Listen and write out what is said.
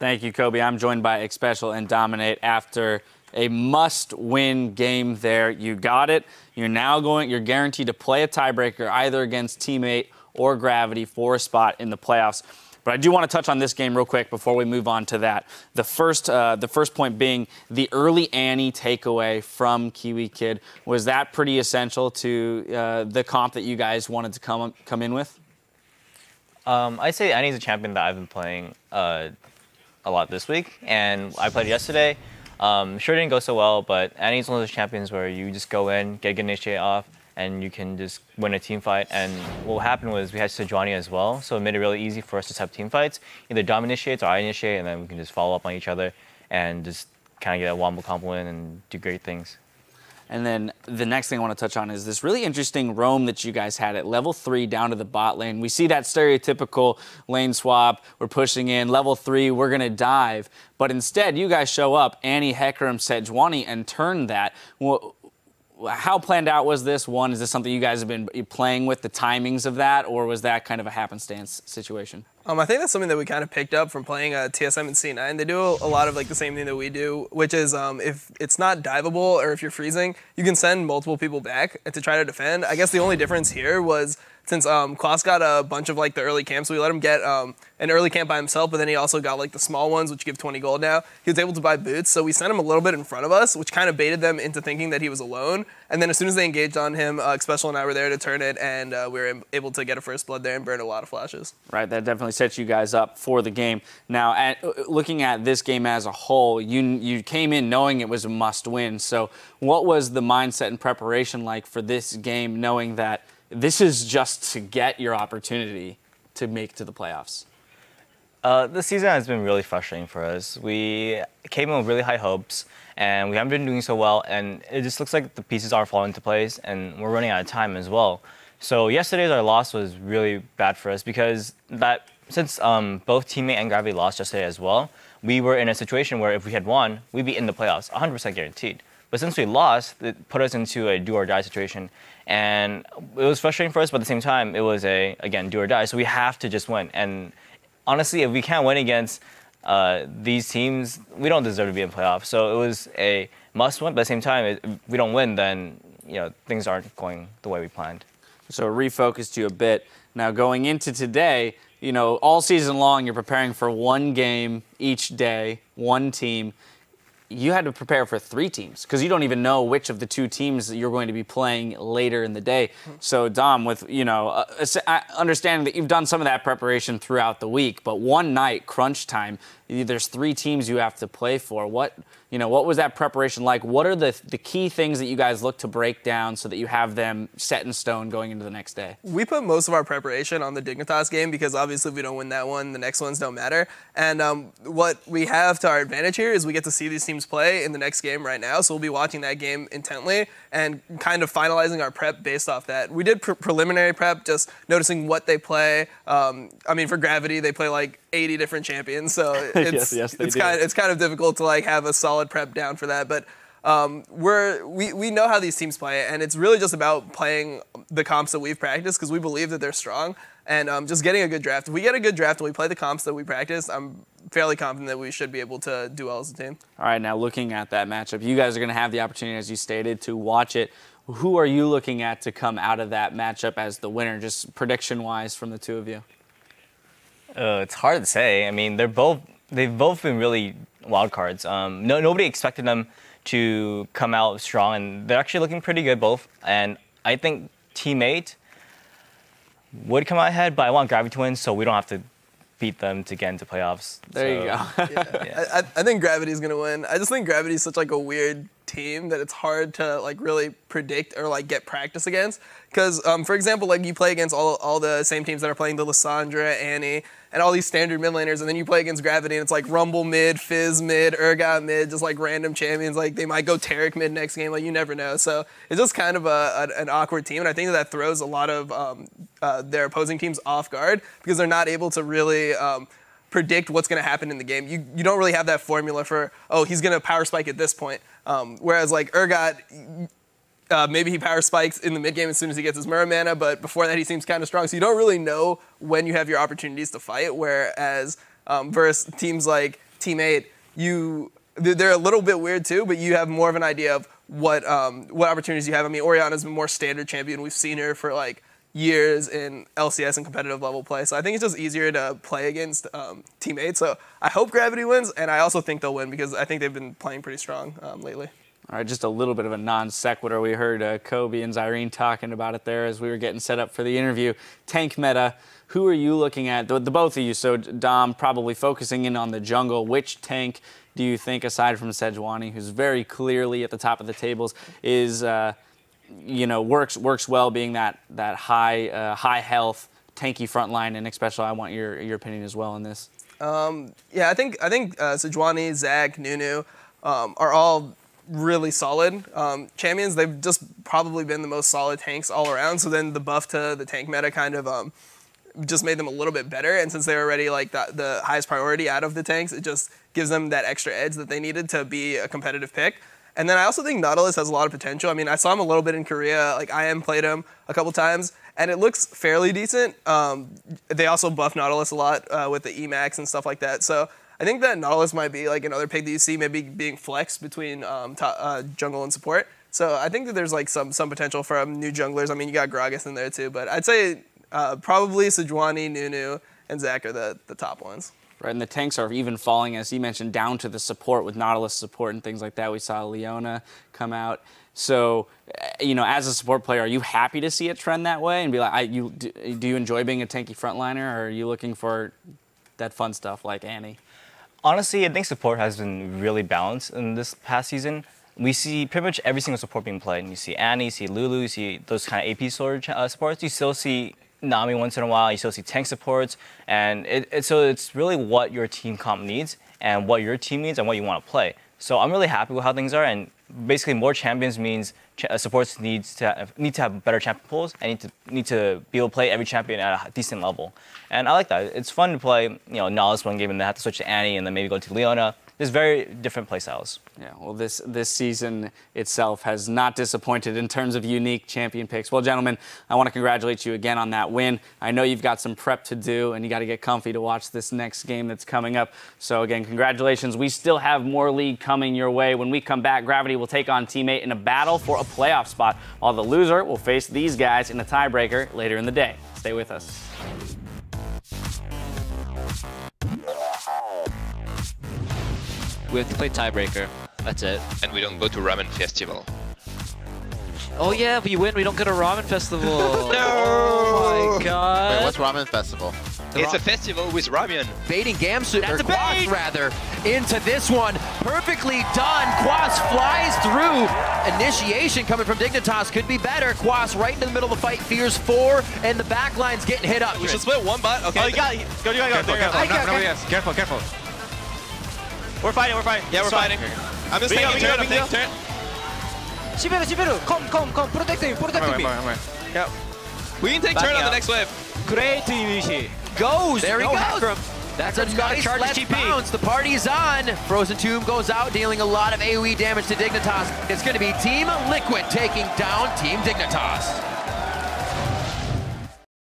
Thank you, Kobe. I'm joined by EpicSkillshot and Dominate after a must-win game there. You got it. You're guaranteed to play a tiebreaker either against Teammate or Gravity for a spot in the playoffs. But I do want to touch on this game real quick before we move on to that. The first point being the early Annie takeaway from Kiwi Kid. Was that pretty essential to the comp that you guys wanted to come in with? I'd say Annie's a champion that I've been playing a lot this week, and I played yesterday. Sure didn't go so well, but Annie's one of those champions where you just go in, get a good initiate off, and you can just win a team fight. And what happened was we had Sejuani as well, so it made it really easy for us to have team fights. Either Dom initiates or I initiate, and then we can just follow up on each other and just kind of get a wombo combo in and do great things. And then the next thing I want to touch on is this really interesting roam that you guys had at level 3 down to the bot lane. We see that stereotypical lane swap. We're pushing in. Level 3, we're going to dive. But instead, you guys show up, Annie, Hecarim, Sejuani, and turn that. Well, how planned out was this? One, is this something you guys have been playing with, the timings of that, or was that kind of a happenstance situation? I think that's something that we kind of picked up from playing TSM and C9. They do a lot of like the same thing that we do, which is if it's not diveable or if you're freezing, you can send multiple people back to try to defend. I guess the only difference here was since Klaus got a bunch of like the early camps, we let him get an early camp by himself, but then he also got like the small ones, which give 20 gold now. He was able to buy boots, so we sent him a little bit in front of us, which kind of baited them into thinking that he was alone. And then as soon as they engaged on him, EpicSkillshot and I were there to turn it, and we were able to get a first blood there and burn a lot of flashes. Right, that definitely sets you guys up for the game. Now, looking at this game as a whole, you came in knowing it was a must-win. So what was the mindset and preparation like for this game, knowing that this is just to get your opportunity to make it to the playoffs? This season has been really frustrating for us. We came in with really high hopes, and we haven't been doing so well, and it just looks like the pieces are falling into place, and we're running out of time as well. So yesterday's our loss was really bad for us because since both Teammate and Gravity lost yesterday as well, we were in a situation where if we had won, we'd be in the playoffs, 100% guaranteed. But since we lost, it put us into a do-or-die situation. And it was frustrating for us, but at the same time, it was again, do-or-die. So we have to just win. And honestly, if we can't win against these teams, we don't deserve to be in playoffs. So it was a must-win, but at the same time, if we don't win, then things aren't going the way we planned. So it refocused you a bit. Now, going into today, all season long, you're preparing for one game each day, one team. You had to prepare for 3 teams because you don't even know which of the 2 teams that you're going to be playing later in the day. So Dom, with understanding that you've done some of that preparation throughout the week, but one night, crunch time, there's 3 teams you have to play for. What was that preparation like? What are the key things that you guys look to break down so that you have them set in stone going into the next day? We put most of our preparation on the Dignitas game because obviously if we don't win that one, the next ones don't matter. And what we have to our advantage here is we get to see these teams play in the next game right now. So we'll be watching that game intently and kind of finalizing our prep based off that. We did preliminary prep, just noticing what they play. For Gravity, they play like 80 different champions, so it's kind of difficult to like have a solid prep down for that. But we know how these teams play, and it's really just about playing the comps that we've practiced because we believe that they're strong, and just getting a good draft. If we get a good draft and we play the comps that we practice, I'm fairly confident that we should be able to do well as a team. All right, now looking at that matchup, you guys are going to have the opportunity, as you stated, to watch it. Who are you looking at to come out of that matchup as the winner, just prediction-wise from the 2 of you? It's hard to say. I mean, they've both been really wild cards. Nobody expected them to come out strong, and they're actually looking pretty good both. And I think Teammate would come out ahead, but I want Gravity to win so we don't have to beat them to get into playoffs. There you go. Yeah. I think Gravity's gonna win. I just think Gravity's such like a weird team that it's hard to like really predict or like get practice against. Because for example, like you play against all the same teams that are playing the Lissandra, Annie, and all these standard mid laners, and then you play against Gravity and it's like Rumble mid, Fizz mid, Urgot mid, just like random champions. Like they might go Taric mid next game, like you never know. So it's just kind of an awkward team, and I think that throws a lot of their opposing teams off guard because they're not able to really predict what's going to happen in the game. You don't really have that formula for, oh, he's going to power spike at this point. Whereas like Urgot, maybe he power spikes in the mid game as soon as he gets his Mirror mana, but before that he seems kind of strong. So you don't really know when you have your opportunities to fight. Whereas versus teams like Team 8, they're a little bit weird too, but you have more of an idea of what opportunities you have. I mean, Oriana's been more standard champion. We've seen her for like years in LCS and competitive level play. So I think it's just easier to play against Team 8. So I hope Gravity wins, and I also think they'll win because I think they've been playing pretty strong lately. All right, just a little bit of a non sequitur. We heard Kobe and Zyrene talking about it there as we were getting set up for the interview. Tank meta, who are you looking at? The both of you, so Dom probably focusing in on the jungle. Which tank do you think, aside from Sejuani, who's very clearly at the top of the tables, is works well being that high health, tanky front line, and especially I want your opinion as well on this. Yeah, I think Sejuani, Zach, Nunu are all really solid champions. They've just probably been the most solid tanks all around. So then the buff to the tank meta kind of just made them a little bit better. And since they're already like the highest priority out of the tanks, it just gives them that extra edge that they needed to be a competitive pick. And then I also think Nautilus has a lot of potential. I mean, I saw him a little bit in Korea. Like, IM played him a couple times, and it looks fairly decent. They also buff Nautilus a lot with the Emax and stuff like that. So I think that Nautilus might be like another pick that you see maybe being flexed between jungle and support. So I think that there's like some potential from new junglers. I mean, you got Gragas in there too, but I'd say probably Sejuani, Nunu, and Zach are the top ones. Right, and the tanks are even falling, as you mentioned, down to the support with Nautilus support and things like that. We saw Leona come out. So, as a support player, are you happy to see it trend that way and be like, do you enjoy being a tanky frontliner, or are you looking for that fun stuff like Annie? Honestly, I think support has been really balanced in this past season. We see pretty much every single support being played. You see Annie, you see Lulu, you see those kind of AP supports. You still see Nami once in a while, you still see tank supports, and so it's really what your team comp needs and what your team needs and what you want to play. So I'm really happy with how things are, and basically more champions means supports need to have better champion pools and need to be able to play every champion at a decent level. And I like that. It's fun to play, Nautilus one game and then have to switch to Annie and then maybe go to Leona. There's very different playstyles. Yeah, well, this season itself has not disappointed in terms of unique champion picks. Well, gentlemen, I want to congratulate you again on that win. I know you've got some prep to do, and you got to get comfy to watch this next game that's coming up. So, again, congratulations. We still have more league coming your way. When we come back, Gravity will take on Team 8 in a battle for a playoff spot, while the loser will face these guys in a tiebreaker later in the day. Stay with us. We have to play tiebreaker. That's it. And we don't go to Ramen Festival. Oh yeah, if we win, we don't go to Ramen Festival. No! Oh my god. Wait, what's Ramen Festival? It's a festival with ramen. Baiting Gamsu, That's or a bait! Quas rather, into this one. Perfectly done. Quas flies through. Initiation coming from Dignitas could be better. Quas right into the middle of the fight. Fears 4, and the back line's getting hit up. We should split one bot. Okay. Oh, you got it. Go. Careful. We're fighting. Yeah, we're fighting. I'm just taking turn. I'm taking turn. Shiberu, come, protect me. Yep. We can take turn on the next wave. Great Yushi. Goes. There he goes. That's a gotta nice charge left TP. bounce. The party's on. Frozen Tomb goes out, dealing a lot of AoE damage to Dignitas. It's going to be Team Liquid taking down Team Dignitas.